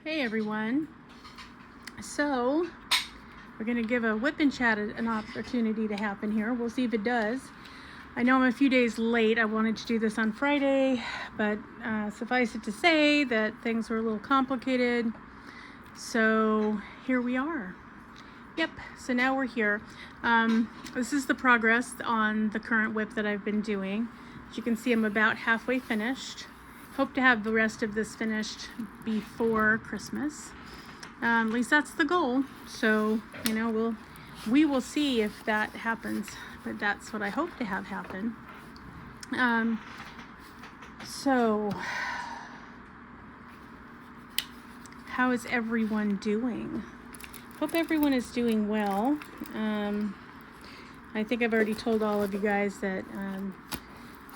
Hey everyone. So we're going to give a WIP N Chat an opportunity to happen here. We'll see if it does. I know I'm a few days late. I wanted to do this on Friday, but suffice it to say that things were a little complicated. So here we are. Yep, so now we're here. This is the progress on the current WIP that I've been doing. As you can see, I'm about halfway finished. Hope to have the rest of this finished before Christmas. At least that's the goal. So, we will see if that happens, but that's what I hope to have happen. So, how is everyone doing? Hope everyone is doing well. I think I've already told all of you guys that,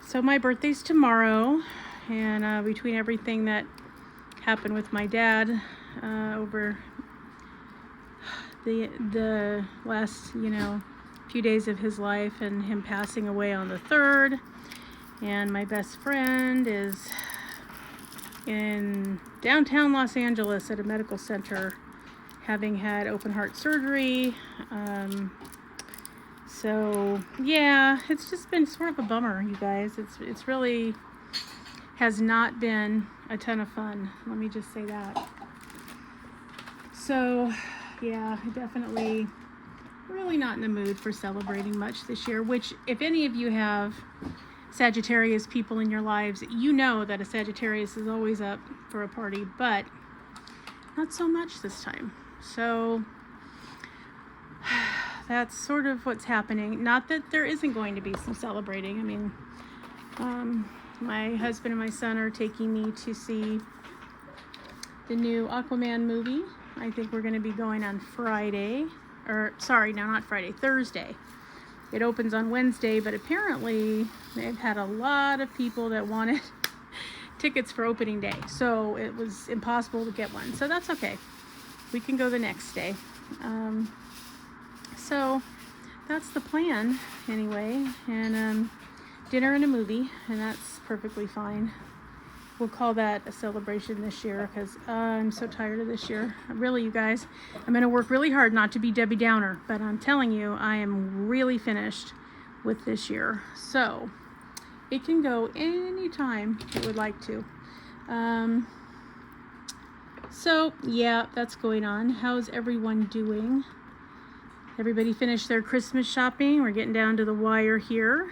so my birthday's tomorrow. And between everything that happened with my dad over the last, few days of his life and him passing away on the 3rd, and my best friend is in downtown Los Angeles at a medical center having had open heart surgery. So yeah, it's just been sort of a bummer, you guys. It's really has not been a ton of fun. Let me just say that. So, yeah, I definitely really not in the mood for celebrating much this year, which if any of you have Sagittarius people in your lives, you know that a Sagittarius is always up for a party, but not so much this time. So that's sort of what's happening. Not that there isn't going to be some celebrating. I mean, my husband and my son are taking me to see the new Aquaman movie. I think we're going to be going on Friday. Or, sorry, no, not Friday, Thursday. It opens on Wednesday, but apparently they've had a lot of people that wanted tickets for opening day. So it was impossible to get one. So that's okay. We can go the next day. So that's the plan anyway. And dinner and a movie, and that's perfectly fine. We'll call that a celebration this year because I'm so tired of this year. Really, you guys, I'm going to work really hard not to be Debbie Downer, but I'm telling you, I am really finished with this year. So it can go anytime it would like to. So yeah, that's going on. How's everyone doing? Everybody finished their Christmas shopping? We're getting down to the wire here.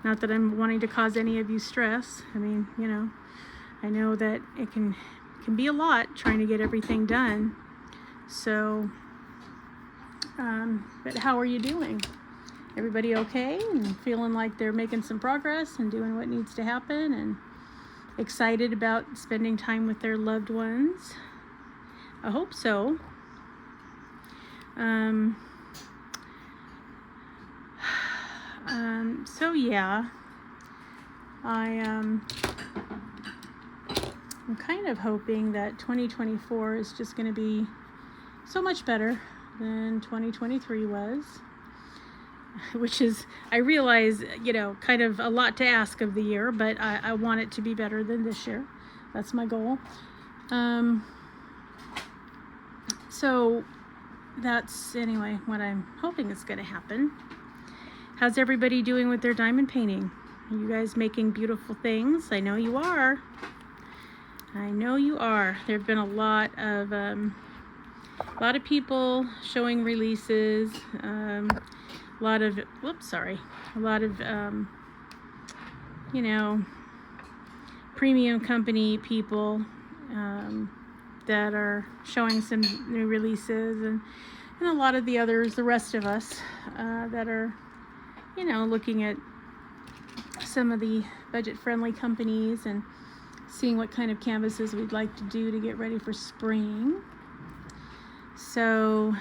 Not that I'm wanting to cause any of you stress. I mean, I know that it can be a lot trying to get everything done. So, but how are you doing? Everybody okay and feeling like they're making some progress and doing what needs to happen and excited about spending time with their loved ones? I hope so. So yeah, I'm kind of hoping that 2024 is just going to be so much better than 2023 was, which is, I realize, kind of a lot to ask of the year, but I want it to be better than this year. That's my goal. So that's, anyway, what I'm hoping is going to happen. How's everybody doing with their diamond painting? Are you guys making beautiful things? I know you are. I know you are. There have been a lot of people showing releases. A lot of premium company people that are showing some new releases, and a lot of the others, the rest of us, that are looking at some of the budget-friendly companies and seeing what kind of canvases we'd like to do to get ready for spring. So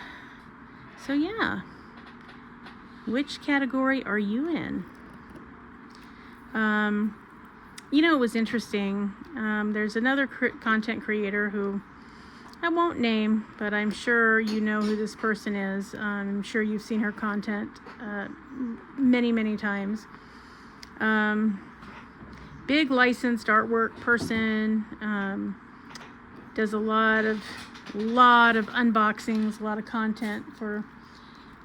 yeah. Which category are you in? It was interesting. There's another content creator who I won't name, but I'm sure you know who this person is. I'm sure you've seen her content many, many times. Big licensed artwork person, does a lot of unboxings, a lot of content for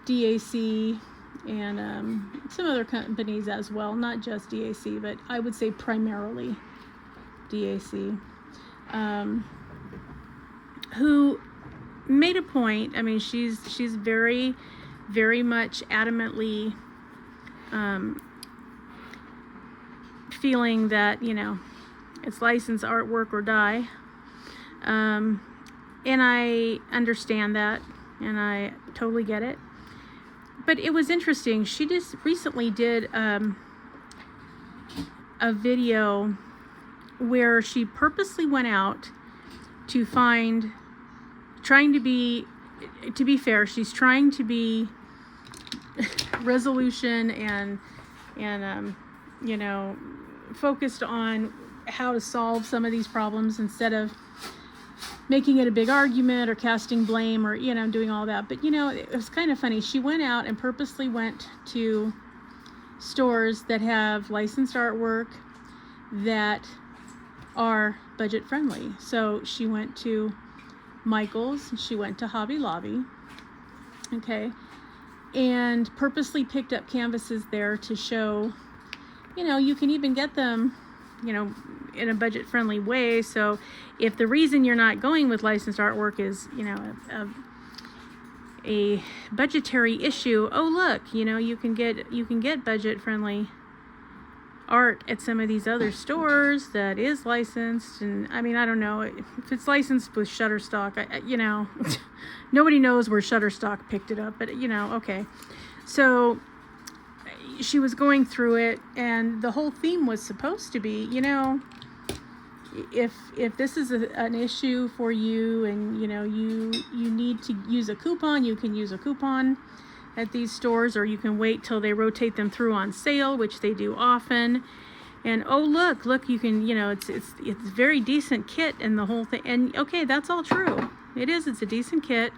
DAC and some other companies as well, not just DAC, but I would say primarily DAC, who made a point. I mean, she's very, very much adamantly feeling that, you know, it's licensed artwork or die. And I understand that, and I totally get it. But it was interesting. She just recently did a video where she purposely went out to find, to be fair, she's trying to be resolution and you know, focused on how to solve some of these problems instead of making it a big argument or casting blame or, you know, doing all that. But, you know, it was kind of funny. She went out and purposely went to stores that have licensed artwork that are budget friendly. So she went to Michael's, she went to Hobby Lobby, okay, and purposely picked up canvases there to show, you know, you can even get them, you know, in a budget friendly way. So if the reason you're not going with licensed artwork is, you know, a budgetary issue, oh look, you know, you can get budget friendly art at some of these other stores that is licensed. And I mean, I don't know if it's licensed with Shutterstock, you know, nobody knows where Shutterstock picked it up, but you know, okay. So she was going through it, and the whole theme was supposed to be, you know, if this is an issue for you, and you know, you need to use a coupon, you can use a coupon at these stores, or you can wait till they rotate them through on sale, which they do often. And oh look, you can, you know, it's very decent kit and the whole thing. And okay, that's all true. It's a decent kit,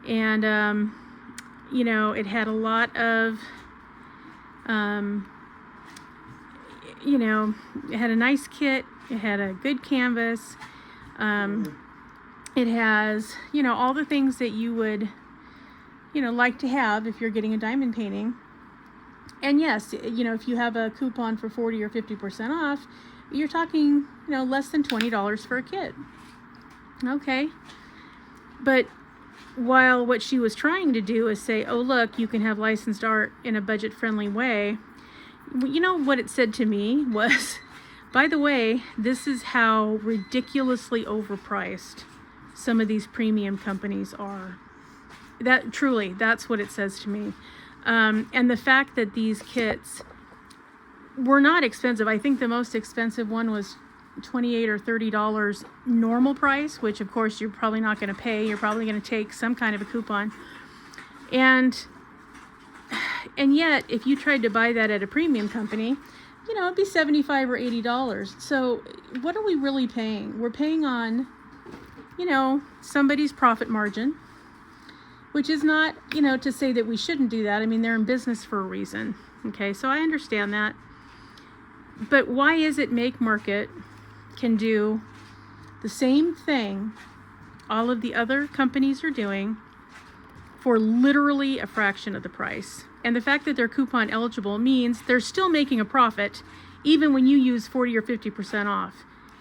and you know, it had a lot of you know, it had a nice kit, it had a good canvas, it has, you know, all the things that you would, you know, like to have if you're getting a diamond painting. And yes, you know, if you have a coupon for 40 or 50% off, you're talking, you know, less than $20 for a kit. Okay. But while what she was trying to do is say, oh look, you can have licensed art in a budget friendly way, you know what it said to me was, by the way, this is how ridiculously overpriced some of these premium companies are. That truly, that's what it says to me. And the fact that these kits were not expensive. I think the most expensive one was $28 or $30 normal price, which of course you're probably not going to pay. You're probably going to take some kind of a coupon. And yet, if you tried to buy that at a premium company, you know, it'd be $75 or $80. So what are we really paying? We're paying on, you know, somebody's profit margin, which is not, you know, to say that we shouldn't do that. I mean, they're in business for a reason. Okay, so I understand that. But why is it Make Market can do the same thing all of the other companies are doing for literally a fraction of the price? And the fact that they're coupon eligible means they're still making a profit even when you use 40 or 50% off.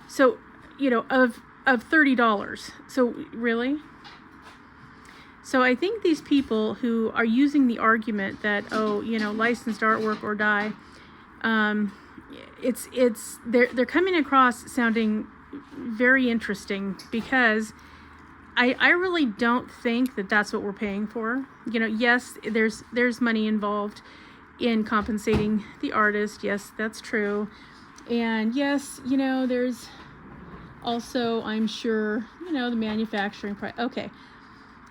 So, you know, of $30. So really? So I think these people who are using the argument that, oh, you know, licensed artwork or die, they're coming across sounding very interesting, because I really don't think that that's what we're paying for. You know, yes, there's money involved in compensating the artist. Yes, that's true. And yes, you know, there's also, I'm sure, you know, the manufacturing price. Okay.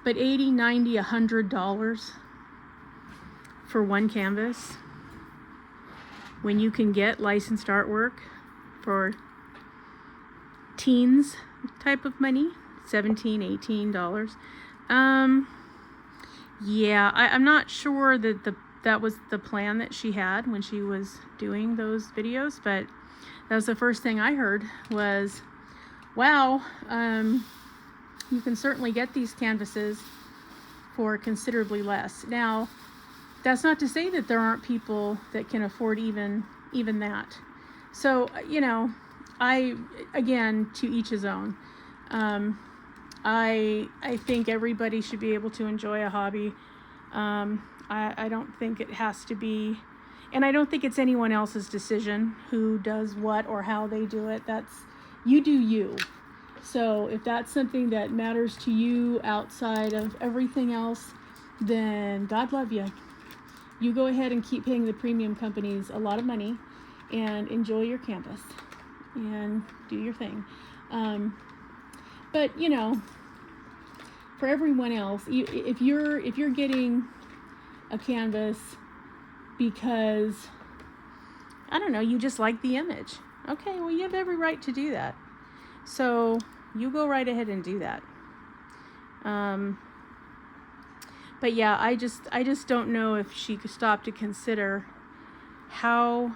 But $80, $90, $100 for one canvas, when you can get licensed artwork for teens type of money, $17, $18. Yeah, I'm not sure that that was the plan that she had when she was doing those videos, but that was the first thing I heard was, wow, you can certainly get these canvases for considerably less. Now, that's not to say that there aren't people that can afford even that. So, you know, again, to each his own. I think everybody should be able to enjoy a hobby. I don't think it has to be, and I don't think it's anyone else's decision who does what or how they do it. You do you. So if that's something that matters to you outside of everything else, then God love you. You go ahead and keep paying the premium companies a lot of money and enjoy your canvas and do your thing. But you know, for everyone else, if you're getting a canvas because, I don't know, you just like the image, okay, well, you have every right to do that. So you go right ahead and do that. But yeah, I just don't know if she could stop to consider how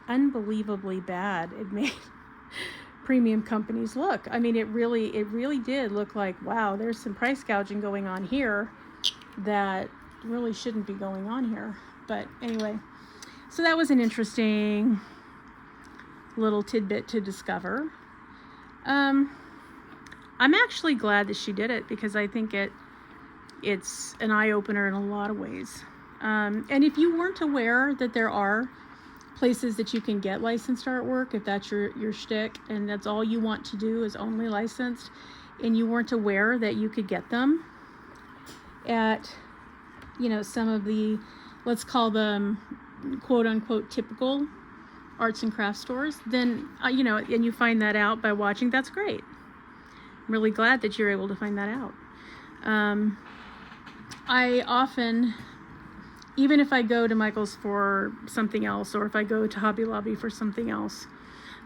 unbelievably bad it made premium companies look. I mean, it really did look like, wow, there's some price gouging going on here that really shouldn't be going on here. But anyway, so that was an interesting little tidbit to discover. I'm actually glad that she did it, because I think it's an eye-opener in a lot of ways. And if you weren't aware that there are places that you can get licensed artwork, if that's your shtick and that's all you want to do is only licensed, and you weren't aware that you could get them at, you know, some of the, let's call them quote unquote typical arts and crafts stores, then you know, and you find that out by watching, that's great. I'm really glad that you're able to find that out. I often, even if I go to Michael's for something else, or if I go to Hobby Lobby for something else,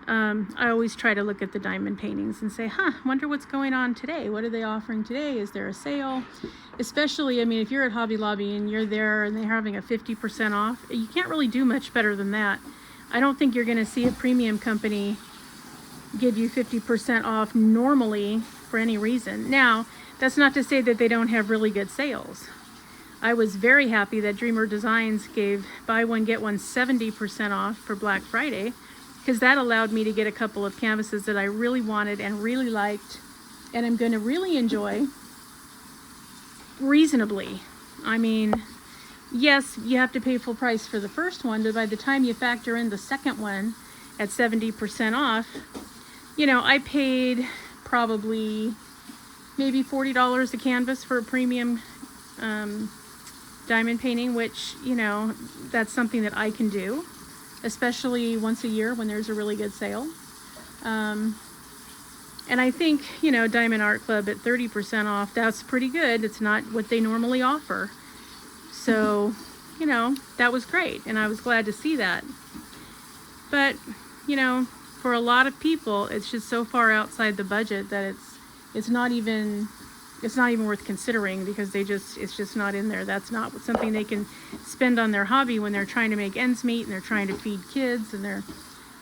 I always try to look at the diamond paintings and say, wonder what's going on today. What are they offering today? Is there a sale? Especially, I mean, if you're at Hobby Lobby and you're there and they're having a 50% off, you can't really do much better than that. I don't think you're going to see a premium company give you 50% off normally for any reason. Now, that's not to say that they don't have really good sales. I was very happy that Dreamer Designs gave buy one get one 70% off for Black Friday, because that allowed me to get a couple of canvases that I really wanted and really liked, and I'm going to really enjoy reasonably. I mean, yes, you have to pay full price for the first one, but by the time you factor in the second one at 70% off, you know, I paid probably maybe $40 a canvas for a premium diamond painting, which, you know, that's something that I can do, especially once a year when there's a really good sale. And I think, you know, Diamond Art Club at 30% off, that's pretty good. It's not what they normally offer. So, you know, that was great, and I was glad to see that. But, you know, for a lot of people, it's just so far outside the budget that it's not even worth considering, because it's just not in there. That's not something they can spend on their hobby when they're trying to make ends meet and they're trying to feed kids and they're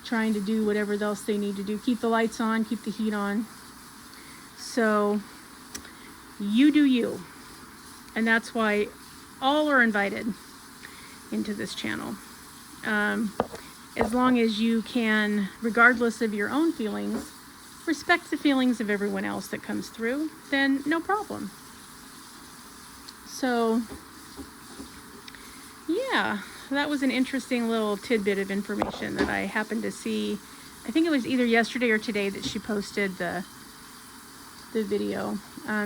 trying to do whatever else they need to do. Keep the lights on, keep the heat on. So you do you. And that's why all are invited into this channel. As long as you can, regardless of your own feelings, respect the feelings of everyone else that comes through, then no problem. So yeah, that was an interesting little tidbit of information that I happened to see. I think it was either yesterday or today that she posted the video.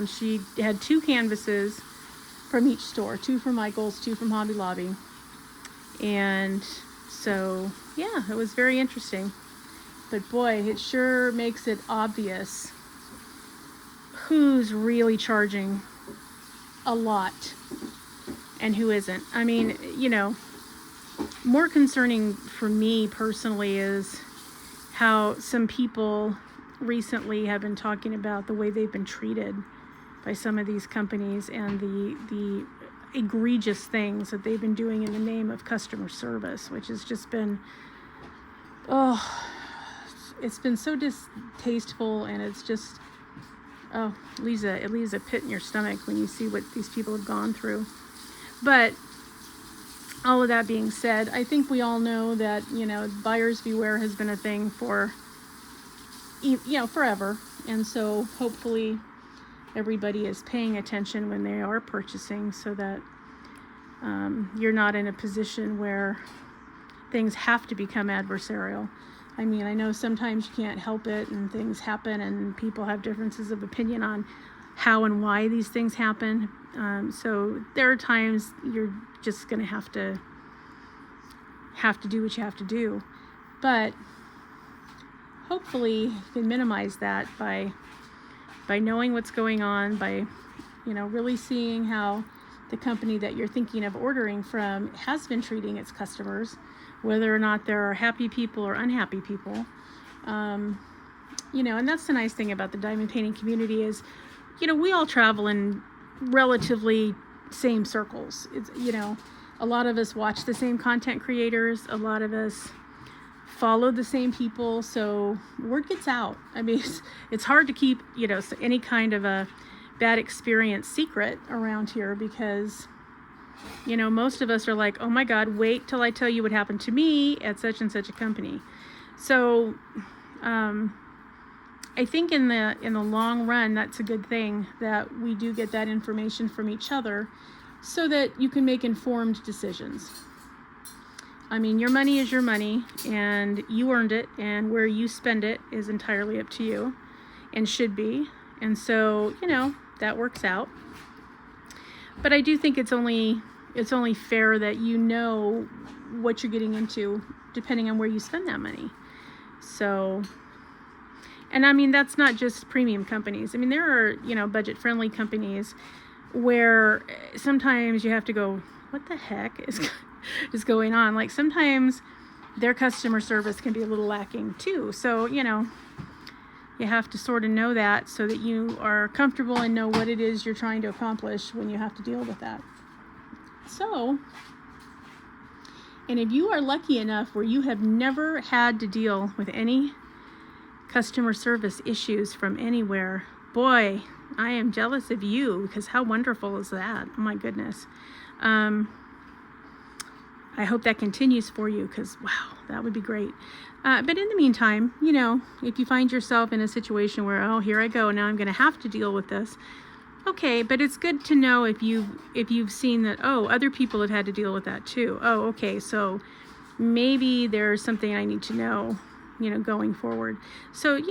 She had 2 canvases from each store, 2 from Michael's, 2 from Hobby Lobby. And so yeah, it was very interesting. But boy, it sure makes it obvious who's really charging a lot and who isn't. I mean, you know, more concerning for me personally is how some people recently have been talking about the way they've been treated by some of these companies and the egregious things that they've been doing in the name of customer service, which has just been, it's been so distasteful, and it's just, oh, it leaves a pit in your stomach when you see what these people have gone through. But all of that being said, I think we all know that, buyers beware has been a thing for, forever. And so hopefully everybody is paying attention when they are purchasing, so that you're not in a position where things have to become adversarial. I mean, I know sometimes you can't help it and things happen and people have differences of opinion on how and why these things happen. So there are times you're just going to have to do what you have to do. But hopefully you can minimize that by knowing what's going on, by, really seeing how the company that you're thinking of ordering from has been treating its customers, whether or not there are happy people or unhappy people. And that's the nice thing about the diamond painting community is, we all travel in relatively same circles. It's, a lot of us watch the same content creators. A lot of us follow the same people. So word gets out. I mean, it's hard to keep, any kind of a bad experience secret around here, because, most of us are like, oh my God, wait till I tell you what happened to me at such and such a company. So, I think in the long run, that's a good thing that we do get that information from each other, so that you can make informed decisions. I mean, your money is your money, and you earned it, and where you spend it is entirely up to you, and should be. And so, that works out. But I do think it's only fair that you know what you're getting into, depending on where you spend that money. So, and I mean, that's not just premium companies. I mean, there are, budget-friendly companies where sometimes you have to go, what the heck is going on? Like, sometimes their customer service can be a little lacking too. So, you have to sort of know that, so that you are comfortable and know what it is you're trying to accomplish when you have to deal with that. So, and if you are lucky enough where you have never had to deal with any customer service issues from anywhere, boy, I am jealous of you, because how wonderful is that? Oh my goodness. I hope that continues for you, because wow, that would be great. But in the meantime, if you find yourself in a situation where, oh, here I go, now I'm going to have to deal with this. Okay, but it's good to know if you've seen that, oh, other people have had to deal with that too. Oh, okay, so maybe there's something I need to know, going forward. So,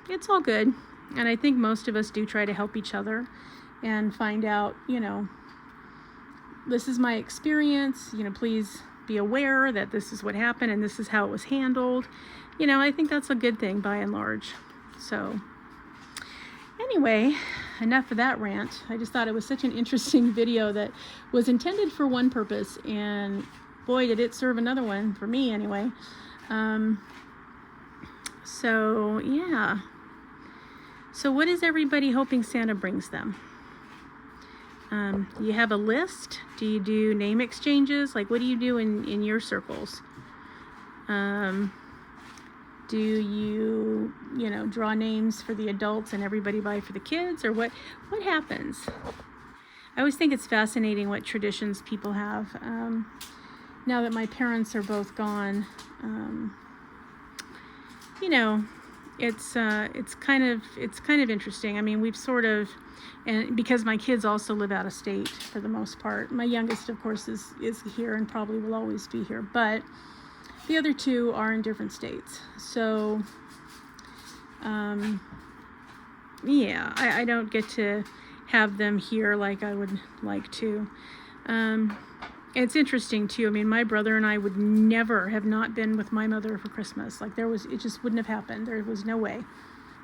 it's all good. And I think most of us do try to help each other and find out, this is my experience, please be aware that this is what happened and this is how it was handled. I think that's a good thing by and large. So anyway, enough of that rant. I just thought it was such an interesting video that was intended for one purpose, and boy, did it serve another one, for me anyway. So yeah. So what is everybody hoping Santa brings them? Do you have a list? Do you do name exchanges? Like, what do you do in your circles? Do you, draw names for the adults and everybody buy for the kids? Or what happens? I always think it's fascinating what traditions people have. Now that my parents are both gone, it's kind of interesting. I mean, we've sort of, and because my kids also live out of state for the most part. My youngest, of course, is here and probably will always be here, but the other two are in different states. So, yeah, I don't get to have them here like I would like to. It's interesting too. I mean, my brother and I would never have not been with my mother for Christmas. Like, it just wouldn't have happened. There was no way.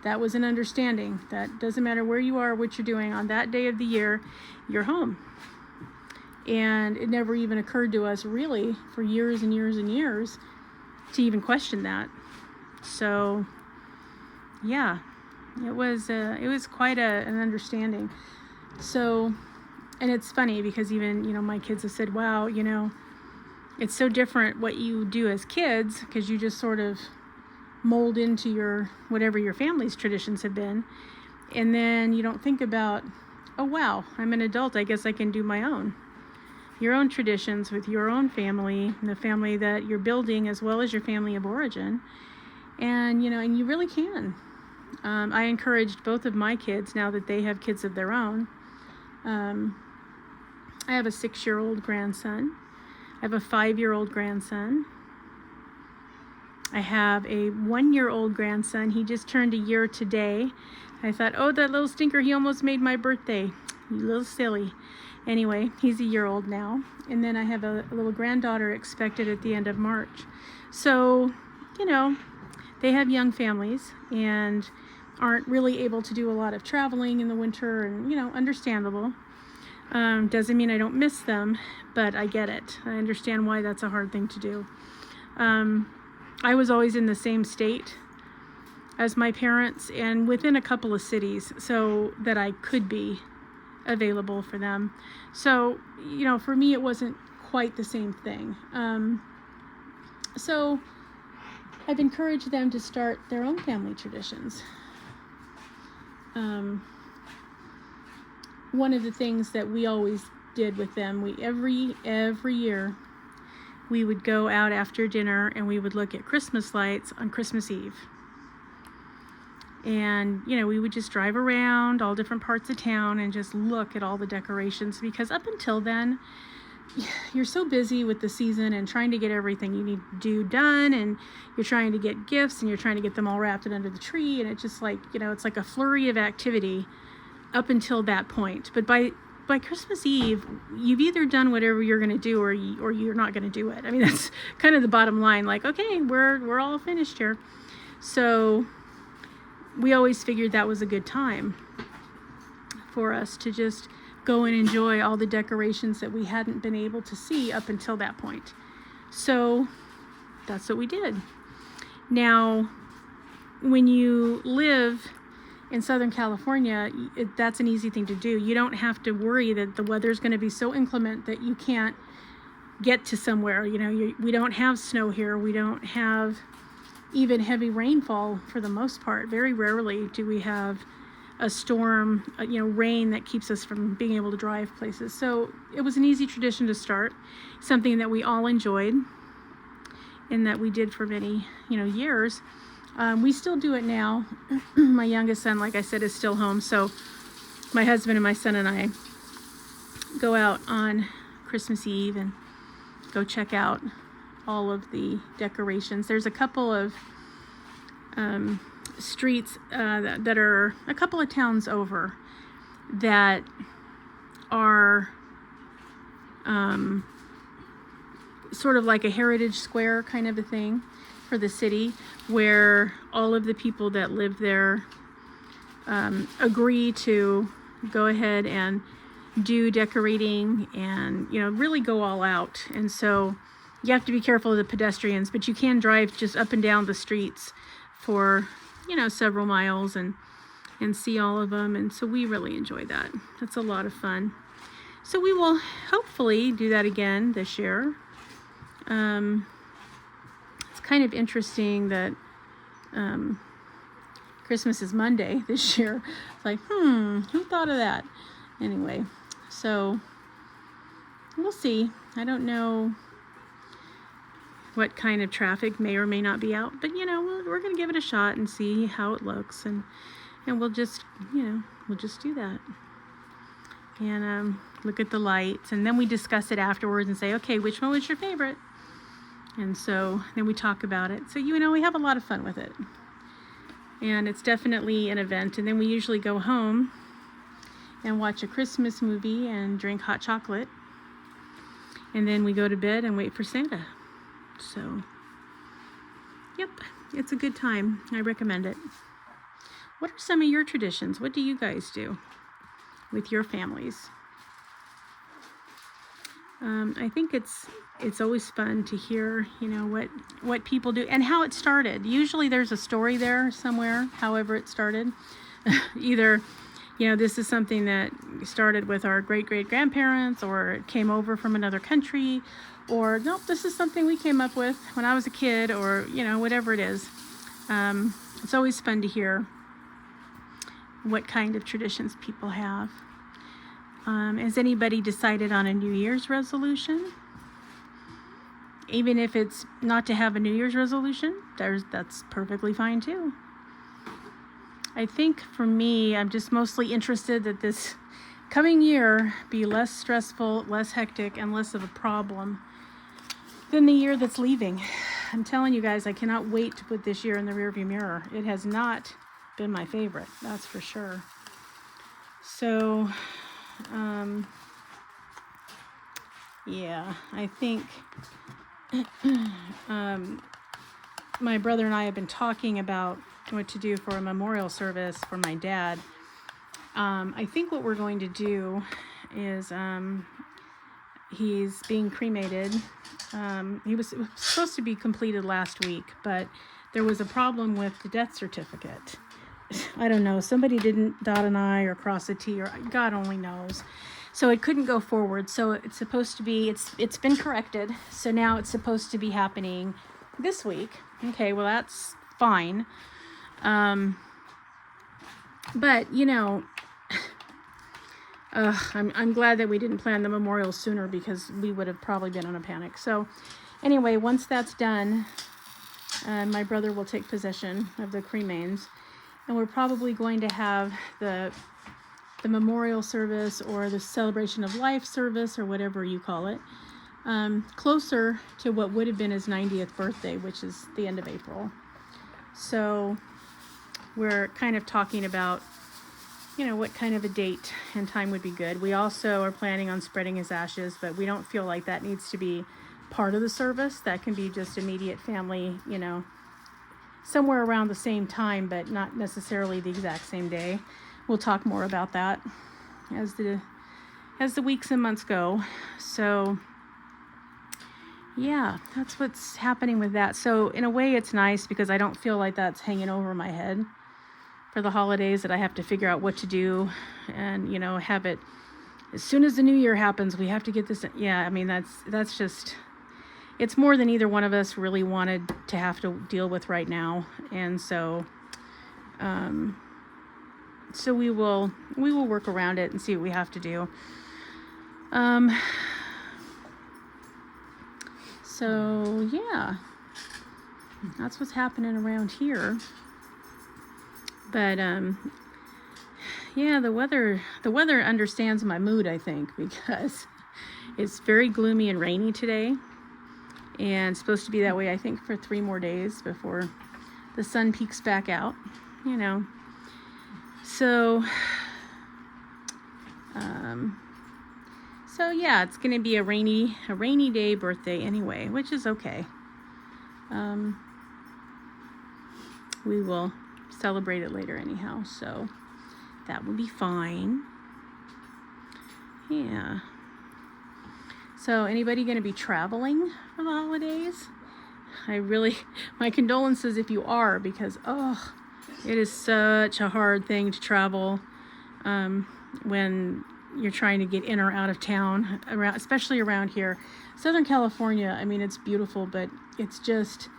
That was an understanding that doesn't matter where you are, what you're doing, on that day of the year, you're home. And it never even occurred to us, really, for years and years and years, to even question that. So, yeah, it was quite an understanding. So, and it's funny because even, my kids have said, wow, it's so different what you do as kids, because you just sort of mold into your whatever your family's traditions have been. And then you don't think about, oh wow, I'm an adult, I guess I can do your own traditions with your own family, and the family that you're building, as well as your family of origin. And and you really can. I encouraged both of my kids, now that they have kids of their own. I have a 6-year-old grandson. I have a 5-year-old grandson. I have a 1-year-old grandson. He just turned a year today. I thought, oh, that little stinker, he almost made my birthday. You little silly. Anyway, he's a year old now. And then I have a little granddaughter expected at the end of March. So, they have young families and aren't really able to do a lot of traveling in the winter, and, understandable. Doesn't mean I don't miss them, but I get it. I understand why that's a hard thing to do. I was always in the same state as my parents and within a couple of cities, so that I could be available for them. So, for me, it wasn't quite the same thing. So I've encouraged them to start their own family traditions. One of the things that we always did with them, every year we would go out after dinner and we would look at Christmas lights on Christmas Eve. And, we would just drive around all different parts of town and just look at all the decorations, because up until then, you're so busy with the season and trying to get everything you need to do done, and you're trying to get gifts and you're trying to get them all wrapped under the tree, and it's just like, it's like a flurry of activity up until that point. But by Christmas Eve, you've either done whatever you're going to do or you're not going to do it. I mean, that's kind of the bottom line. Like, okay, we're all finished here. So we always figured that was a good time for us to just go and enjoy all the decorations that we hadn't been able to see up until that point. So that's what we did. Now, when you live in Southern California, that's an easy thing to do. You don't have to worry that the weather's going to be so inclement that you can't get to somewhere. We don't have snow here. We don't have even heavy rainfall for the most part. Very rarely do we have a storm, rain that keeps us from being able to drive places. So it was an easy tradition to start, something that we all enjoyed and that we did for many, years. We still do it now. My youngest son, like I said, is still home. So my husband and my son and I go out on Christmas Eve and go check out all of the decorations. There's a couple of streets that are a couple of towns over that are sort of like a heritage square kind of a thing for the city, where all of the people that live there agree to go ahead and do decorating and really go all out. And so you have to be careful of the pedestrians, but you can drive just up and down the streets for several miles and see all of them. And so we really enjoy that. That's a lot of fun. So we will hopefully do that again this year. It's kind of interesting that Christmas is Monday this year. It's like, who thought of that? Anyway, so we'll see. I don't know what kind of traffic may or may not be out, but we're going to give it a shot and see how it looks, and we'll just do that and look at the lights, and then we discuss it afterwards and say, okay, which one was your favorite? And so then we talk about it. So we have a lot of fun with it, and it's definitely an event. And then we usually go home and watch a Christmas movie and drink hot chocolate, and then we go to bed and wait for Santa. So, yep, it's a good time. I recommend it. What are some of your traditions? What do you guys do with your families? I think it's always fun to hear, what people do and how it started. Usually there's a story there somewhere, however it started. Either, this is something that started with our great-great-grandparents, or it came over from another country, or nope, this is something we came up with when I was a kid, or, whatever it is. It's always fun to hear what kind of traditions people have. Has anybody decided on a New Year's resolution? Even if it's not to have a New Year's resolution, that's perfectly fine too. I think for me, I'm just mostly interested that this coming year be less stressful, less hectic, and less of a problem than the year that's leaving. I'm telling you guys, I cannot wait to put this year in the rearview mirror. It has not been my favorite, that's for sure. So, yeah, I think my brother and I have been talking about what to do for a memorial service for my dad. I think what we're going to do is he's being cremated. It was supposed to be completed last week, but there was a problem with the death certificate. I don't know, somebody didn't dot an I or cross a T, or God only knows. So it couldn't go forward. So it's supposed to be, it's been corrected. So now it's supposed to be happening this week. Okay, well that's fine. But you know, I'm glad that we didn't plan the memorial sooner, because we would have probably been on a panic. So anyway, once that's done, my brother will take possession of the cremains, and we're probably going to have the memorial service, or the celebration of life service, or whatever you call it, closer to what would have been his 90th birthday, which is the end of April. So we're kind of talking about, you know, what kind of a date and time would be good. We also are planning on spreading his ashes, but we don't feel like that needs to be part of the service. That can be just immediate family, you know, somewhere around the same time, but not necessarily the exact same day. We'll talk more about that as the weeks and months go. So yeah, that's what's happening with that. So in a way it's nice, because I don't feel like that's hanging over my head for the holidays, that I have to figure out what to do, and, you know, have it as soon as the new year happens, we have to get this. Yeah, I mean, that's just, it's more than either one of us really wanted to have to deal with right now. And so, so we will work around it and see what we have to do. So yeah, that's what's happening around here. But yeah, the weather understands my mood, I think, because it's very gloomy and rainy today, and it's supposed to be that way, I think, for 3 more days before the sun peeks back out, you know. So so yeah, it's gonna be a rainy day birthday anyway, which is okay. We will celebrate it later anyhow, so that will be fine. Yeah. So anybody going to be traveling for the holidays? My condolences if you are, because it is such a hard thing to travel when you're trying to get in or out of town, especially around here. Southern California, I mean, it's beautiful, but it's just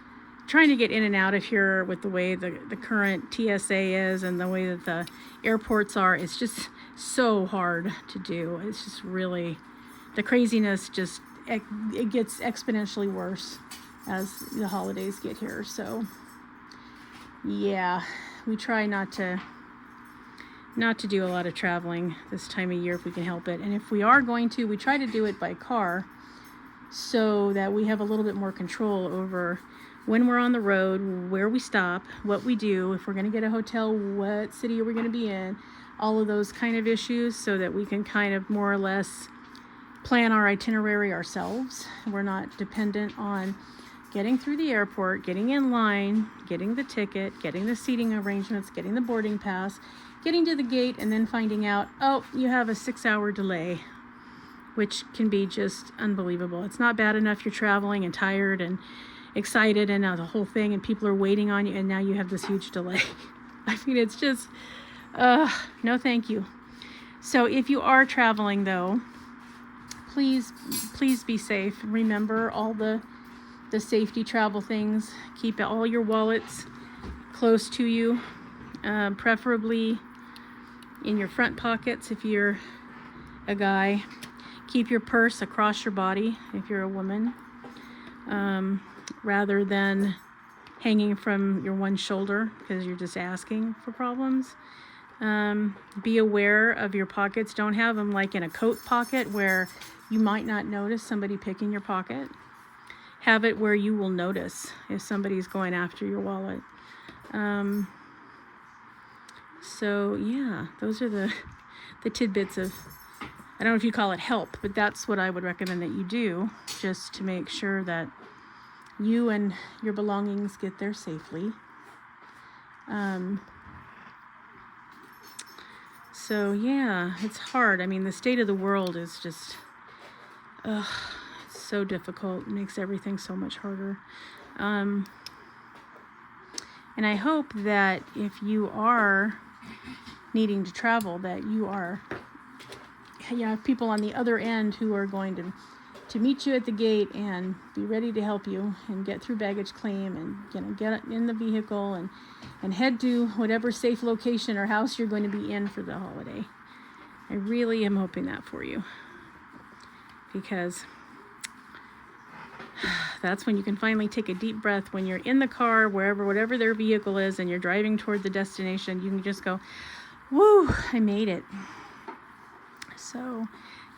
trying to get in and out of here with the way the current TSA is and the way that the airports are. It's just so hard to do. It's just really, the craziness just, it gets exponentially worse as the holidays get here. So yeah, we try not to do a lot of traveling this time of year if we can help it. And if we are going to, we try to do it by car, so that we have a little bit more control over when we're on the road, where we stop, what we do, if we're going to get a hotel, what city are we going to be in, all of those kind of issues, so that we can kind of more or less plan our itinerary ourselves. We're not dependent on getting through the airport, getting in line, getting the ticket, getting the seating arrangements, getting the boarding pass, getting to the gate, and then finding out, oh, you have a 6-hour delay, which can be just unbelievable. It's not bad enough you're traveling and tired and excited and the whole thing, and people are waiting on you, and now you have this huge delay. I mean, it's just no thank you. So if you are traveling though, please be safe. Remember all the safety travel things. Keep all your wallets close to you, preferably in your front pockets if you're a guy. Keep your purse across your body if you're a woman, rather than hanging from your one shoulder because you're just asking for problems. Be aware of your pockets. Don't have them like in a coat pocket where you might not notice somebody picking your pocket. Have it where you will notice if somebody's going after your wallet. So yeah, those are the tidbits of, I don't know if you call it help, but that's what I would recommend that you do, just to make sure that you and your belongings get there safely. So yeah, it's hard. I mean, the state of the world is just, it's so difficult. It makes everything so much harder. And I hope that if you are needing to travel, that you have people on the other end who are going to meet you at the gate and be ready to help you and get through baggage claim and get in the vehicle and head to whatever safe location or house you're going to be in for the holiday. I really am hoping that for you, because that's when you can finally take a deep breath when you're in the car, whatever their vehicle is, and you're driving toward the destination. You can just go, woo, I made it. So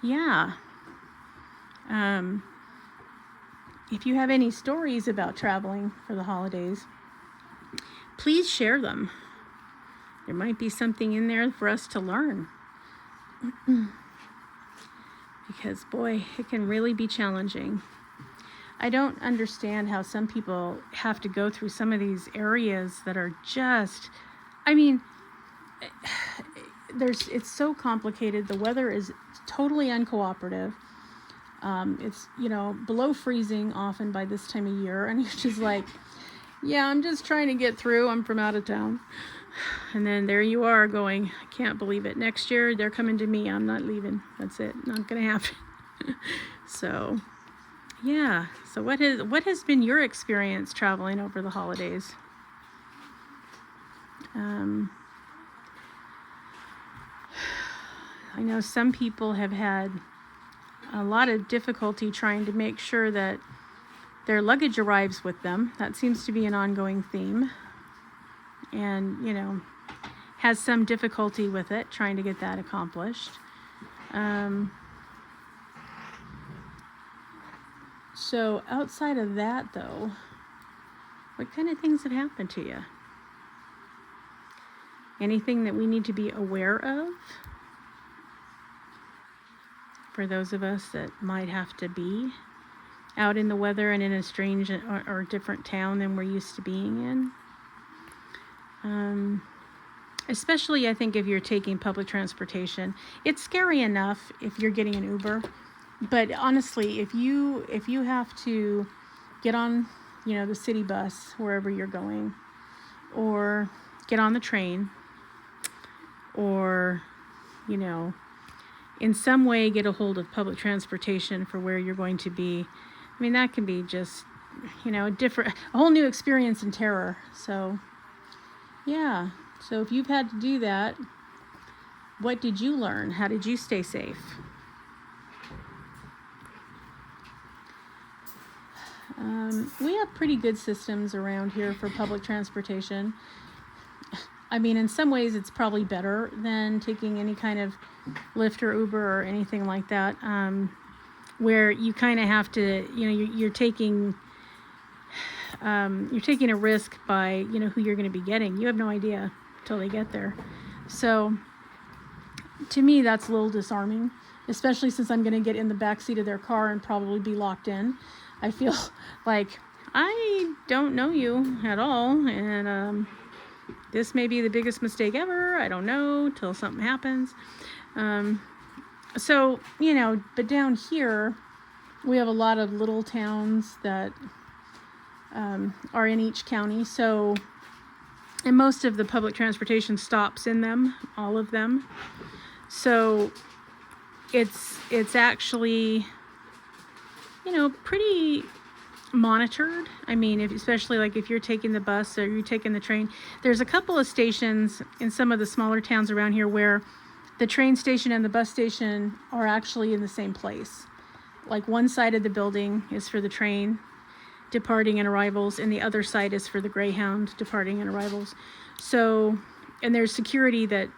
yeah, if you have any stories about traveling for the holidays, please share them. There might be something in there for us to learn. Because boy, it can really be challenging. I don't understand how some people have to go through some of these areas that are just, I mean, it's so complicated. The weather is totally uncooperative. It's, below freezing often by this time of year. And it's just like, yeah, I'm just trying to get through. I'm from out of town. And then there you are going, I can't believe it. Next year, they're coming to me. I'm not leaving. That's it. Not going to happen. So, yeah. So what has been your experience traveling over the holidays? I know some people have had a lot of difficulty trying to make sure that their luggage arrives with them. That seems to be an ongoing theme. And, has some difficulty with it, trying to get that accomplished. So outside of that, though, what kind of things have happened to you? Anything that we need to be aware of? For those of us that might have to be out in the weather and in a strange or different town than we're used to being in. Especially, I think, if you're taking public transportation. It's scary enough if you're getting an Uber, but honestly, if you have to get on, the city bus wherever you're going, or get on the train, or, in some way get a hold of public transportation for where you're going to be, I mean, that can be just, a whole new experience in terror. So, yeah. So if you've had to do that, what did you learn? How did you stay safe? We have pretty good systems around here for public transportation. I mean, in some ways, it's probably better than taking any kind of Lyft or Uber or anything like that, where you kind of have to, you're taking a risk by, who you're going to be getting. You have no idea until they get there. So to me, that's a little disarming, especially since I'm going to get in the back seat of their car and probably be locked in. I feel like I don't know you at all, and this may be the biggest mistake ever. I don't know till something happens. So, but down here, we have a lot of little towns that are in each county. So, and most of the public transportation stops in them, all of them. So it's actually, pretty monitored. I mean, especially like if you're taking the bus or you're taking the train. There's a couple of stations in some of the smaller towns around here where the train station and the bus station are actually in the same place. Like one side of the building is for the train departing and arrivals, and the other side is for the Greyhound departing and arrivals. So, and there's security that,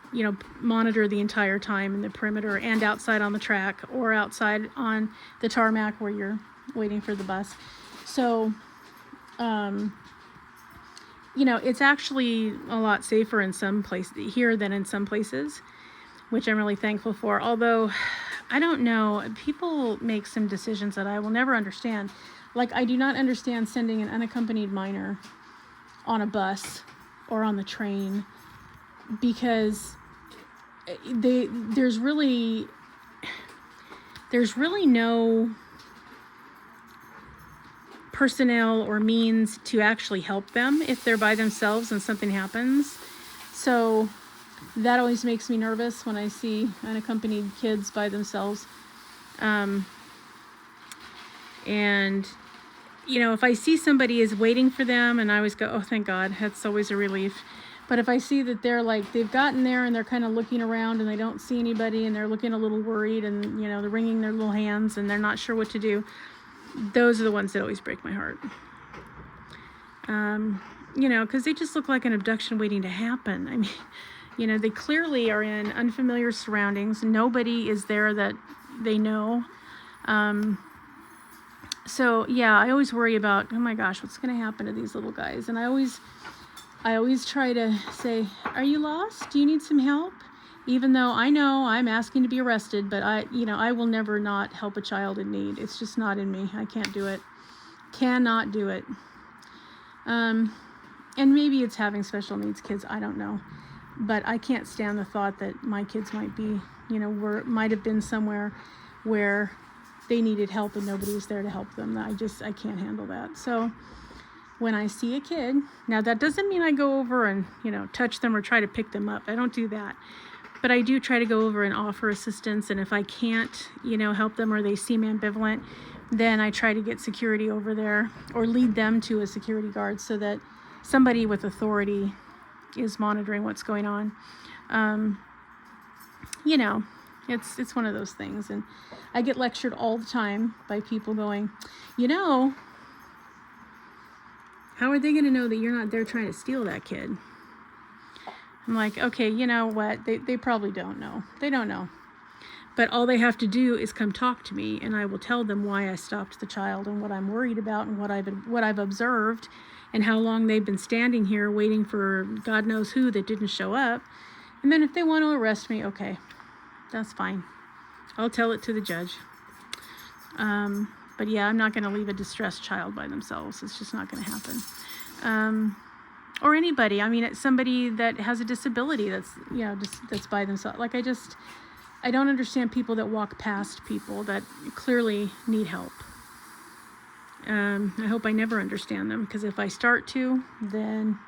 monitor the entire time in the perimeter and outside on the track or outside on the tarmac where you're waiting for the bus. So, it's actually a lot safer in some places here than in some places, which I'm really thankful for. Although, I don't know, people make some decisions that I will never understand. Like, I do not understand sending an unaccompanied minor on a bus or on the train, because there's really no personnel or means to actually help them if they're by themselves and something happens. So that always makes me nervous when I see unaccompanied kids by themselves. And if I see somebody is waiting for them, and I always go, oh, thank God, that's always a relief. But if I see that they're like, they've gotten there and they're kind of looking around and they don't see anybody and they're looking a little worried and, they're wringing their little hands and they're not sure what to do, those are the ones that always break my heart. Because they just look like an abduction waiting to happen. I mean, they clearly are in unfamiliar surroundings. Nobody is there that they know. So yeah, I always worry about, oh my gosh, what's going to happen to these little guys? And I always try to say, are you lost? Do you need some help? Even though I know I'm asking to be arrested, but I will never not help a child in need. It's just not in me. I can't do it. Cannot do it. And maybe it's having special needs kids. I don't know. But I can't stand the thought that my kids might be, might have been somewhere where they needed help and nobody was there to help them. I can't handle that. So when I see a kid, now that doesn't mean I go over and, touch them or try to pick them up. I don't do that. But I do try to go over and offer assistance. And if I can't, help them or they seem ambivalent, then I try to get security over there or lead them to a security guard so that somebody with authority is monitoring what's going on. It's one of those things. And I get lectured all the time by people going, how are they going to know that you're not there trying to steal that kid? I'm like, okay, you know what? They probably don't know. They don't know. But all they have to do is come talk to me, and I will tell them why I stopped the child and what I'm worried about and what I've observed and how long they've been standing here waiting for God knows who that didn't show up. And then if they want to arrest me, okay, that's fine. I'll tell it to the judge. But yeah, I'm not going to leave a distressed child by themselves. It's just not going to happen. Or anybody. I mean, it's somebody that has a disability that's, that's by themselves. Like, I don't understand people that walk past people that clearly need help. I hope I never understand them, because if I start to, then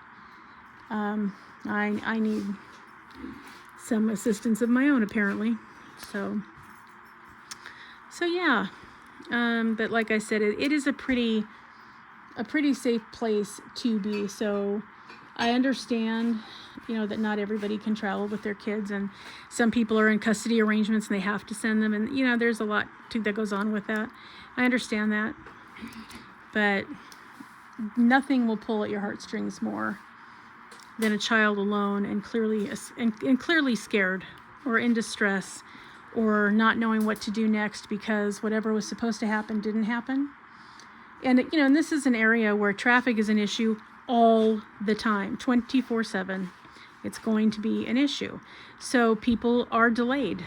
I need some assistance of my own, apparently. So yeah. But like I said, it is a pretty safe place to be. So I understand, that not everybody can travel with their kids, and some people are in custody arrangements and they have to send them, and there's a lot that goes on with that. I understand that, but nothing will pull at your heartstrings more than a child alone and clearly scared or in distress or not knowing what to do next because whatever was supposed to happen didn't happen. And and this is an area where traffic is an issue all the time, 24/7. It's going to be an issue. So people are delayed.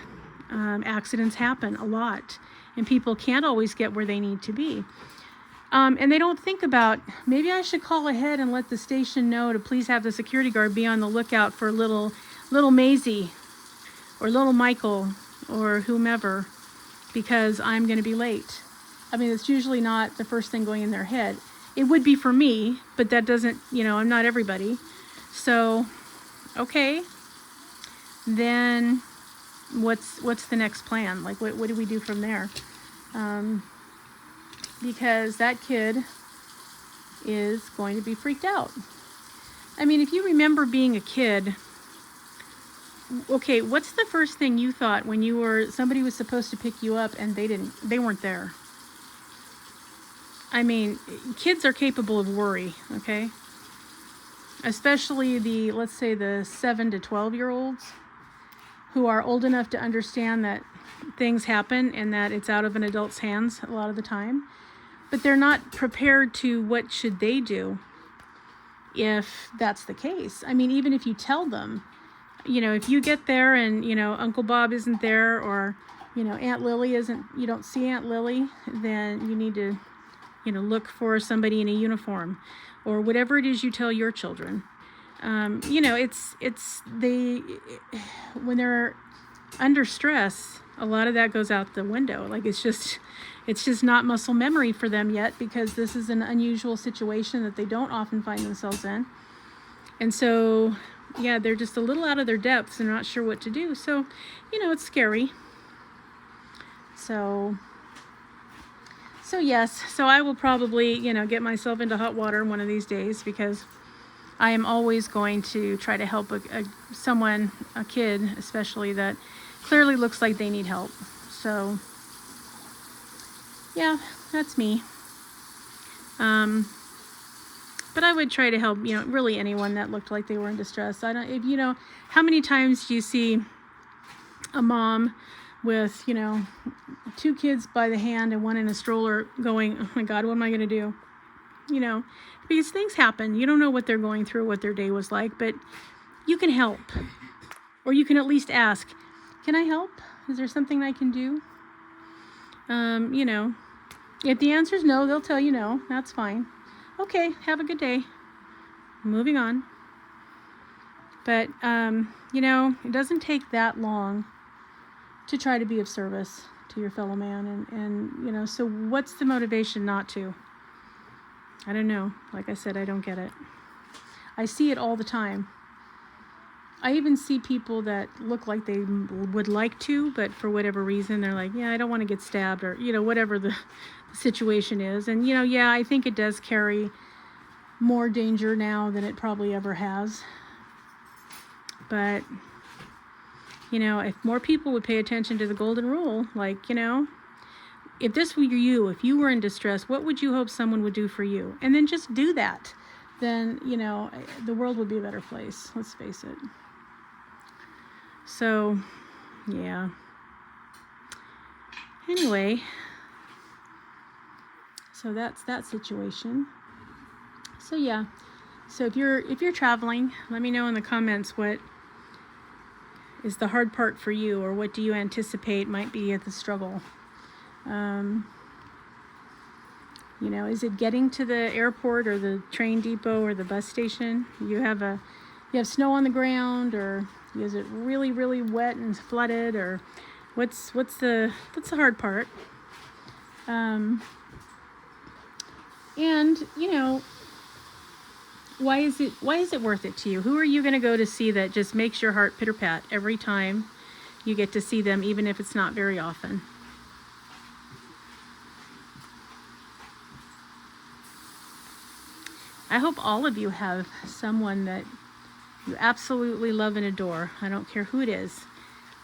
Accidents happen a lot, and people can't always get where they need to be. And they don't think about, maybe I should call ahead and let the station know to please have the security guard be on the lookout for little Maisie or little Michael or whomever, because I'm going to be late. I mean, it's usually not the first thing going in their head. It would be for me, but that doesn't, I'm not everybody. So, okay, then what's the next plan? Like, what do we do from there? Because that kid is going to be freaked out. I mean, if you remember being a kid, okay, what's the first thing you thought when somebody was supposed to pick you up and they weren't there? I mean, kids are capable of worry, okay? Especially let's say the 7 to 12-year-olds who are old enough to understand that things happen and that it's out of an adult's hands a lot of the time. But they're not prepared to what should they do if that's the case. I mean, even if you tell them, if you get there and, Uncle Bob isn't there, or, Aunt Lily you don't see Aunt Lily, then you need to, look for somebody in a uniform, or whatever it is you tell your children. When they're under stress, a lot of that goes out the window. Like, it's just not muscle memory for them yet, because this is an unusual situation that they don't often find themselves in. And so, yeah, they're just a little out of their depths and not sure what to do. So, it's scary. So yes, so I will probably, get myself into hot water one of these days, because I am always going to try to help a kid especially, that clearly looks like they need help. So yeah, that's me. But I would try to help, really anyone that looked like they were in distress. How many times do you see a mom with, 2 kids by the hand and one in a stroller going, oh my God, what am I going to do? Because things happen. You don't know what they're going through, what their day was like, but you can help. Or you can at least ask, can I help? Is there something I can do? If the answer is no, they'll tell you no. That's fine. Okay, have a good day. Moving on. But, it doesn't take that long to try to be of service to your fellow man. And so what's the motivation not to? I don't know. Like I said, I don't get it. I see it all the time. I even see people that look like they would like to, but for whatever reason, they're like, yeah, I don't want to get stabbed, or, whatever the situation is. And, yeah, I think it does carry more danger now than it probably ever has. But, if more people would pay attention to the golden rule, like, if this were you, if you were in distress, what would you hope someone would do for you? And then just do that. Then, the world would be a better place. Let's face it. So, yeah. Anyway, so that's that situation. So yeah. So if you're traveling, let me know in the comments what is the hard part for you, or what do you anticipate might be the struggle. Is it getting to the airport or the train depot or the bus station? You have snow on the ground, or is it really, really wet and flooded, or what's the hard part? And why is it worth it to you? Who are you going to go to see that just makes your heart pitter pat every time you get to see them, even if it's not very often? I hope all of you have someone that you absolutely love and adore. I don't care who it is.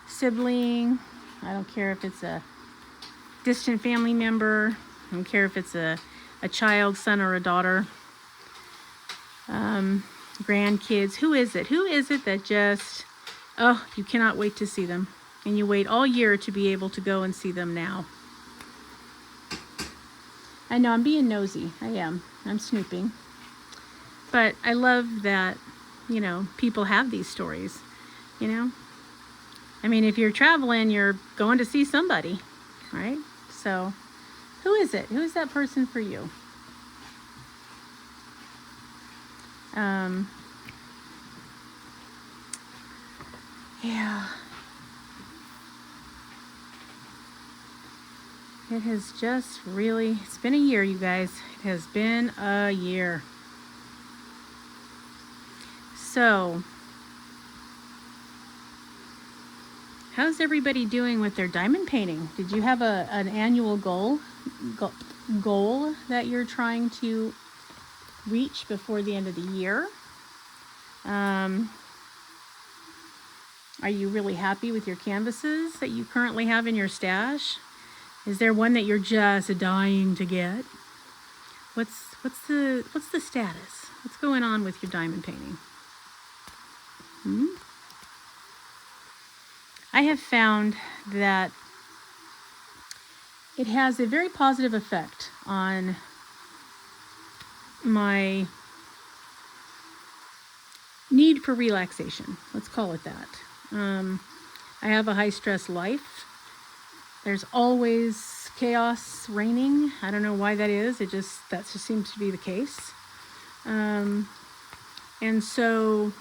Sibling. I don't care if it's a distant family member. I don't care if it's a child, son or a daughter. Grandkids. Who is it? Who is it that just, you cannot wait to see them? And you wait all year to be able to go and see them now. I know I'm being nosy. I am. I'm snooping. But I love that, people have these stories, I mean, if you're traveling, you're going to see somebody, right? So who is it? Who is that person for you? Yeah. It has just really, it's been a year, you guys. It has been a year. So, how's everybody doing with their diamond painting? Did you have an annual goal that you're trying to reach before the end of the year? Are you really happy with your canvases that you currently have in your stash? Is there one that you're just dying to get? What's the status? What's going on with your diamond painting? I have found that it has a very positive effect on my need for relaxation. Let's call it that. I have a high-stress life. There's always chaos reigning. I don't know why that is. That just seems to be the case. And so,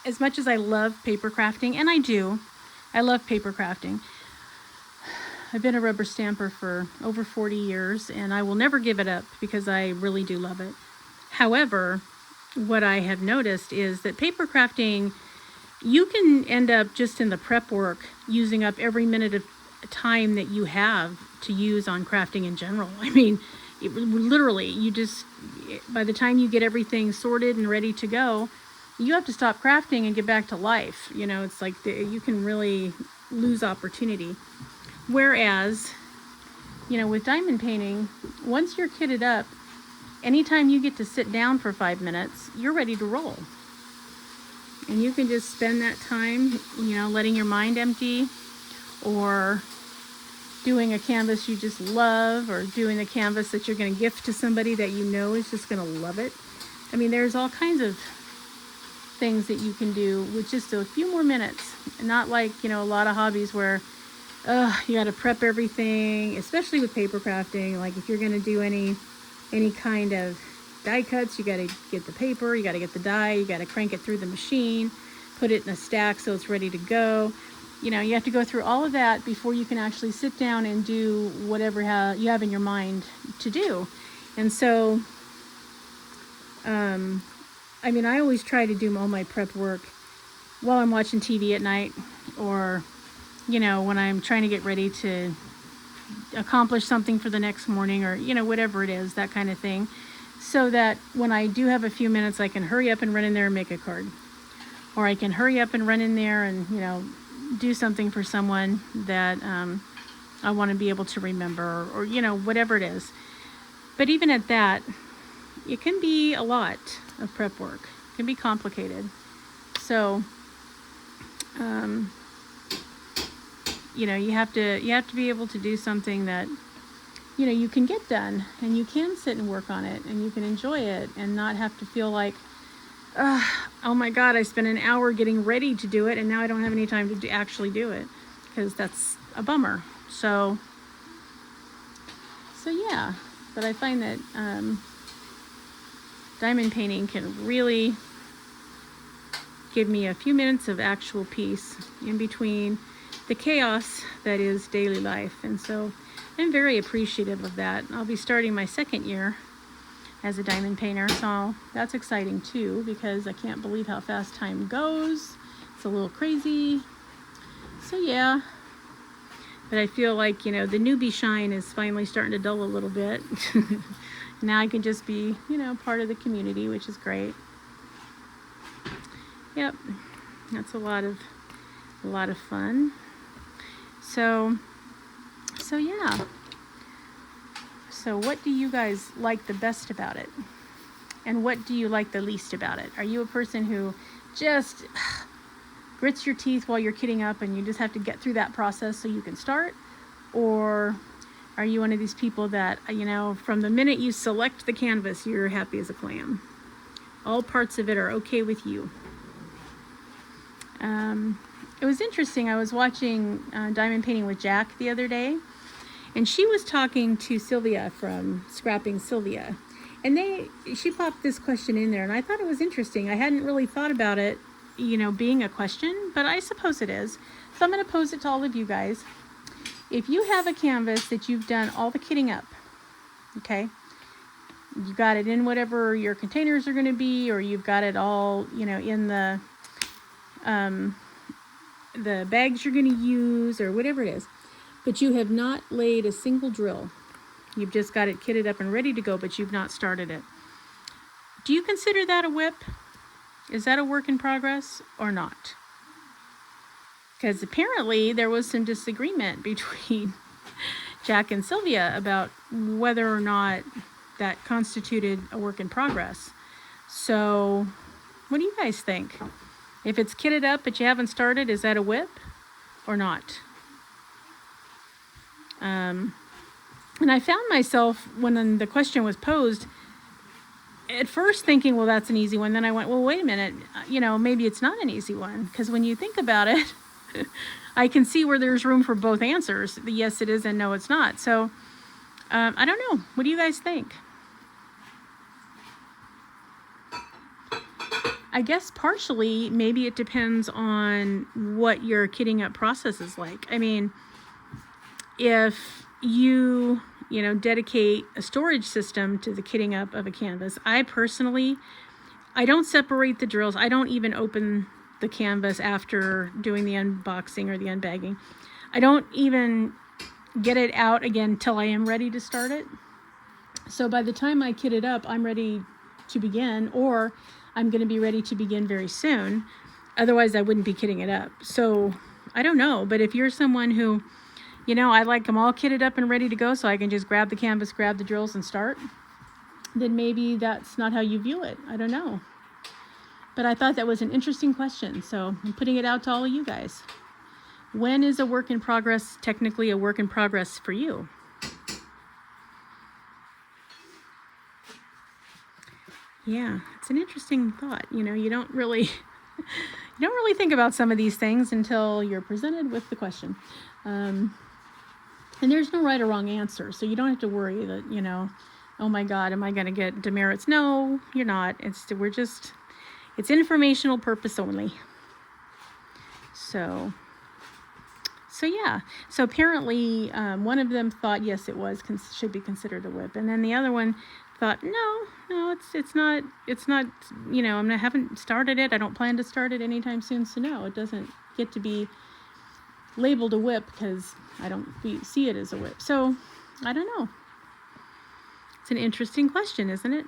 as much as I love paper crafting, and I love paper crafting. I've been a rubber stamper for over 40 years, and I will never give it up because I really do love it. However, what I have noticed is that paper crafting, you can end up just in the prep work using up every minute of time that you have to use on crafting in general. I mean, literally, by the time you get everything sorted and ready to go, you have to stop crafting and get back to life. You know, it's like you can really lose opportunity. Whereas, you know, with diamond painting, once you're kitted up, anytime you get to sit down for 5 minutes, you're ready to roll. And you can just spend that time, you know, letting your mind empty, or doing a canvas you just love, or doing a canvas that you're going to gift to somebody that you know is just going to love it. I mean, there's all kinds of things that you can do with just a few more minutes. Not like, you know, a lot of hobbies where you got to prep everything, especially with paper crafting. Like if you're going to do any kind of die cuts, you got to get the paper, you got to get the die, you got to crank it through the machine, put it in a stack so it's ready to go. You know, you have to go through all of that before you can actually sit down and do whatever you have in your mind to do. And so, I mean, I always try to do all my prep work while I'm watching TV at night, or, you know, when I'm trying to get ready to accomplish something for the next morning, or, you know, whatever it is, that kind of thing. So that when I do have a few minutes, I can hurry up and run in there and make a card. Or I can hurry up and run in there and, you know, do something for someone that I want to be able to remember, or, you know, whatever it is. But even at that, it can be a lot of prep work. It can be complicated. So, you know, you have to be able to do something that, you know, you can get done, and you can sit and work on it, and you can enjoy it, and not have to feel like, oh my God, I spent an hour getting ready to do it, and now I don't have any time to actually do it, because that's a bummer. So yeah, but I find that diamond painting can really give me a few minutes of actual peace in between the chaos that is daily life. And so I'm very appreciative of that. I'll be starting my second year as a diamond painter, so that's exciting too, because I can't believe how fast time goes. It's a little crazy. So yeah, but I feel like, you know, the newbie shine is finally starting to dull a little bit. Now I can just be, you know, part of the community, which is great. Yep, that's a lot of fun. So yeah. So what do you guys like the best about it? And what do you like the least about it? Are you a person who just grits your teeth while you're kitting up and you just have to get through that process so you can start? Or are you one of these people that, you know, from the minute you select the canvas, you're happy as a clam? All parts of it are okay with you. It was interesting. I was watching Diamond Painting with Jack the other day, and she was talking to Sylvia from Scrapping Sylvia, and she popped this question in there, and I thought it was interesting. I hadn't really thought about it, you know, being a question, but I suppose it is. So I'm going to pose it to all of you guys. If you have a canvas that you've done all the kitting up, okay, you got it in whatever your containers are going to be, or you've got it all, you know, in the bags you're going to use, or whatever it is, but you have not laid a single drill. You've just got it kitted up and ready to go, but you've not started it. Do you consider that a WIP? Is that a work in progress or not? Because apparently there was some disagreement between Jack and Sylvia about whether or not that constituted a work in progress. So what do you guys think? If it's kitted up but you haven't started, is that a WIP or not? And I found myself, when the question was posed, at first thinking, well, that's an easy one. Then I went, well, wait a minute, maybe it's not an easy one. Because when you think about it, I can see where there's room for both answers. The yes, it is, and no, it's not. So I don't know. What do you guys think? I guess partially, maybe it depends on what your kitting up process is like. I mean, if you dedicate a storage system to the kitting up of a canvas, I don't separate the drills. I don't even open the canvas after doing the unboxing or the unbagging. I don't even get it out again till I am ready to start it. So by the time I kit it up, I'm ready to begin, or I'm going to be ready to begin very soon. Otherwise, I wouldn't be kitting it up. So I don't know. But if you're someone who, I like them all kitted up and ready to go so I can just grab the canvas, grab the drills and start, then maybe that's not how you view it. I don't know. But I thought that was an interesting question. So I'm putting it out to all of you guys. When is a work in progress technically a work in progress for you? Yeah, it's an interesting thought. You don't really think about some of these things until you're presented with the question. And there's no right or wrong answer. So you don't have to worry that, oh my God, am I going to get demerits? No, you're not. It's informational purpose only. So yeah. So apparently one of them thought, yes, it should be considered a WIP. And then the other one thought, no, it's not, I haven't started it. I don't plan to start it anytime soon. So no, it doesn't get to be labeled a WIP because I don't see it as a WIP. So I don't know. It's an interesting question, isn't it?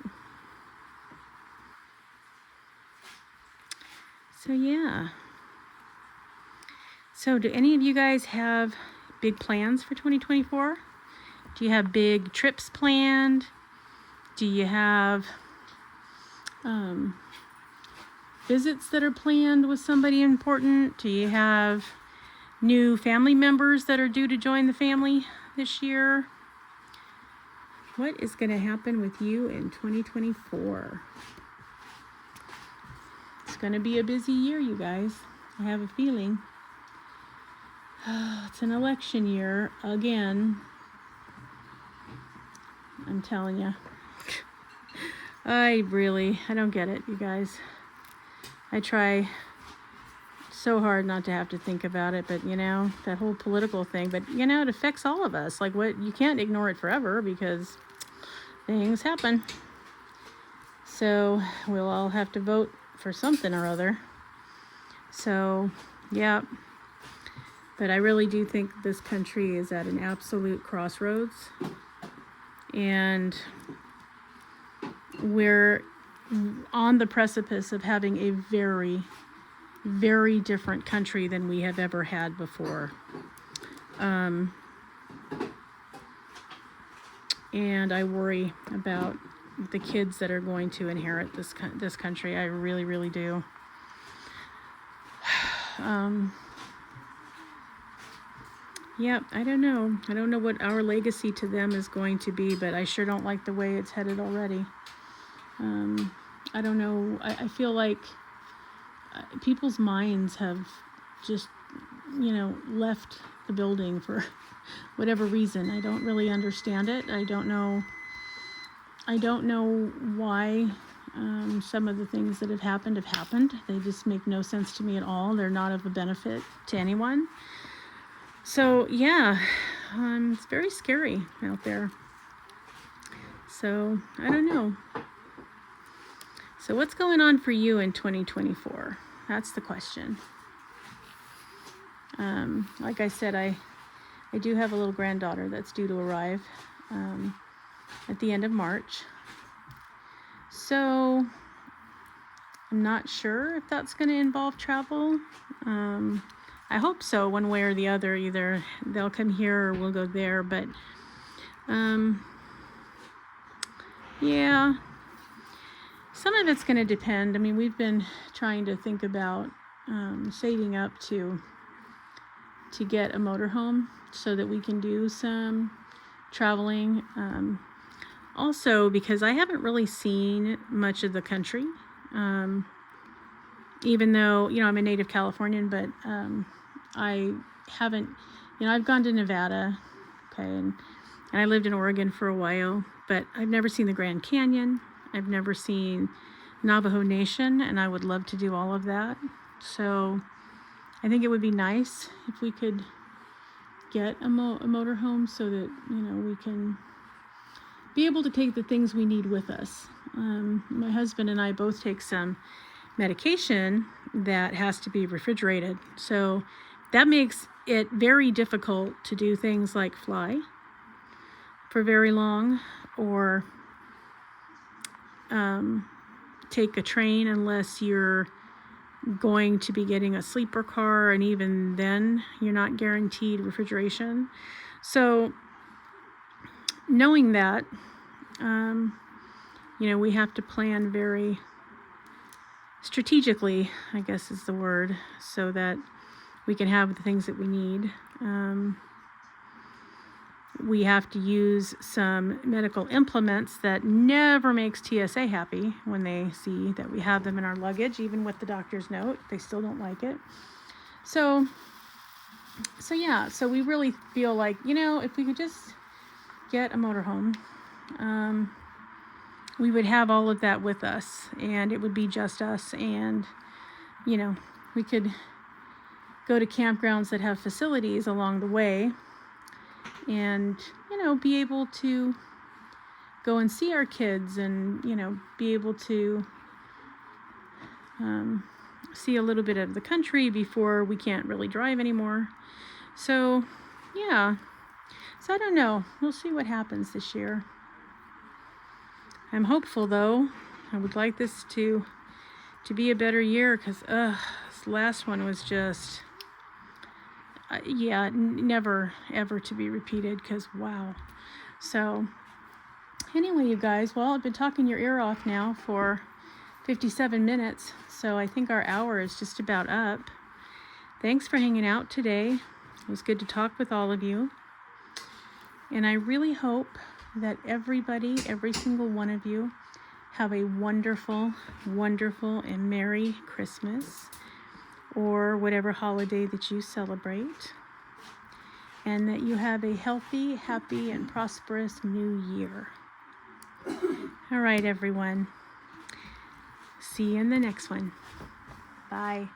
So yeah. So do any of you guys have big plans for 2024? Do you have big trips planned? Do you have visits that are planned with somebody important? Do you have new family members that are due to join the family this year? What is going to happen with you in 2024? It's going to be a busy year, you guys. I have a feeling. It's an election year again. I'm telling you. I don't get it, you guys. I try so hard not to have to think about it, but that whole political thing, but it affects all of us. Like, you can't ignore it forever because things happen. So we'll all have to vote for something or other. So yeah, but I really do think this country is at an absolute crossroads, and we're on the precipice of having a very, very different country than we have ever had before. And I worry about the kids that are going to inherit this country. I really, really do. Yeah, I don't know. I don't know what our legacy to them is going to be, but I sure don't like the way it's headed already. I don't know. I feel like people's minds have just, left the building for whatever reason. I don't really understand it. I don't know why some of the things that have happened. They just make no sense to me at all. They're not of a benefit to anyone. So yeah, it's very scary out there. So I don't know. So what's going on for you in 2024? That's the question. Like I said, I do have a little granddaughter that's due to arrive at the end of March. So I'm not sure if that's going to involve travel. I hope so, one way or the other. Either they'll come here or we'll go there. But yeah, some of it's going to depend. I mean, we've been trying to think about saving up to get a motorhome so that we can do some traveling. Also, because I haven't really seen much of the country, even though, I'm a native Californian, but I haven't, I've gone to Nevada, okay, and I lived in Oregon for a while, but I've never seen the Grand Canyon. I've never seen Navajo Nation, and I would love to do all of that. So I think it would be nice if we could get a motorhome so that, we can be able to take the things we need with us. My husband and I both take some medication that has to be refrigerated. So that makes it very difficult to do things like fly for very long or take a train unless you're going to be getting a sleeper car, and even then you're not guaranteed refrigeration. So knowing that, we have to plan very strategically, I guess is the word, so that we can have the things that we need. We have to use some medical implements that never makes TSA happy when they see that we have them in our luggage, even with the doctor's note. They still don't like it. So we really feel like, if we could just get a motorhome, we would have all of that with us, and it would be just us, and, we could go to campgrounds that have facilities along the way and, be able to go and see our kids and, be able to see a little bit of the country before we can't really drive anymore. So, yeah. So I don't know. We'll see what happens this year. I'm hopeful, though. I would like this to be a better year because, this last one was just... never ever to be repeated, because wow. So anyway, you guys, well, I've been talking your ear off now for 57 minutes, so I think our hour is just about up. Thanks for hanging out today. It was good to talk with all of you, and I really hope that everybody, every single one of you, have a wonderful, wonderful and Merry Christmas, or whatever holiday that you celebrate, and that you have a healthy, happy, and prosperous new year. All right, everyone. See you in the next one. Bye.